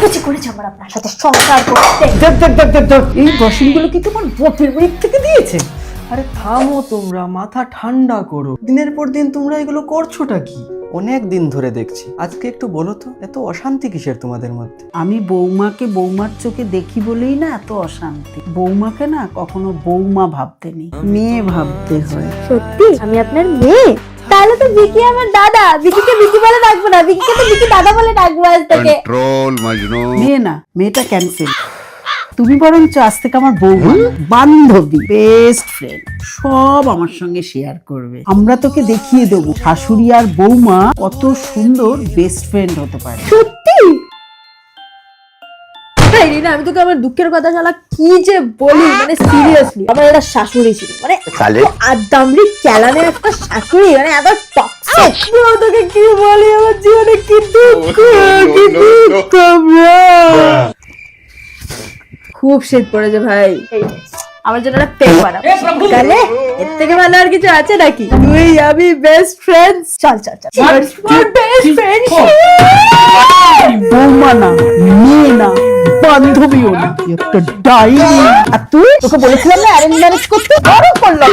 কুচি করেছে আমার আপনার সাথে সংসার করতে। এই বাসনগুলো কি তোমার বটের বাড়ি থেকে দিয়েছে? আরে থামো তোমরা, মাথা ঠান্ডা করো। দিনের পর দিন তোমরা এগুলো করছোটা কি? অনেক দিন ধরে দেখছি, আজকে একটু বলো তো এত অশান্তি কিসের তোমাদের মধ্যে? আমি বৌমাকে বৌমার চোখে দেখি বলেই না এত অশান্তি। বৌমাকে না কখনো বৌমা ভাবতে নেই, মেয়ে ভাবতে হয়। সত্যি আমি আপনার মেয়ে? তাহলে তো বিকি আমার দাদা। বিকিকে বিকি বলে ডাকবো না, বিকিকে তো বিকি দাদা বলে ডাকবো আজ থেকে। कंट्रोल मजनू। মেয়ে না, মেয়েটা ক্যান্সেল। তুমি বরঞ্চ আজ থেকে আমার বৌমা, বান্ধবী, বেস্ট ফ্রেন্ড, সব আমার সঙ্গে শেয়ার করবে। আমরা তোকে দেখিয়ে দেবো শাশুড়ি আর বৌমা কত সুন্দর বেস্ট ফ্রেন্ড হতে পারে। সত্যি? রিনা, আমি তোকে আমার দুঃখের কথা শালা কি যে বলি, মানে সিরিয়াসলি আমার একটা শাশুড়ি ছিল, মানে আদামরি ক্যালানে একটা শাশুড়ি, মানে এত টক্সিক। তোকে কি বলি, আমার জীবনে কি দুঃখ, কি দুঃখ খুব শীত পড়েছে ভাই। আমার জন্য একটা পেন বানাবো, তাহলে এর থেকে ভালো আর কিছু আছে নাকি? তুই আমি বেস্ট ফ্রেন্ডস। চল চল চল, বেস্ট ফ্রেন্ডশিপ। বৌমা না, মেয়ে না, বান্ধবীও না, একটা ডাইনি। আর তুই, তোকে বলেছিলাম না অ্যারেঞ্জ ম্যারেজ করতে, আরো করলাম।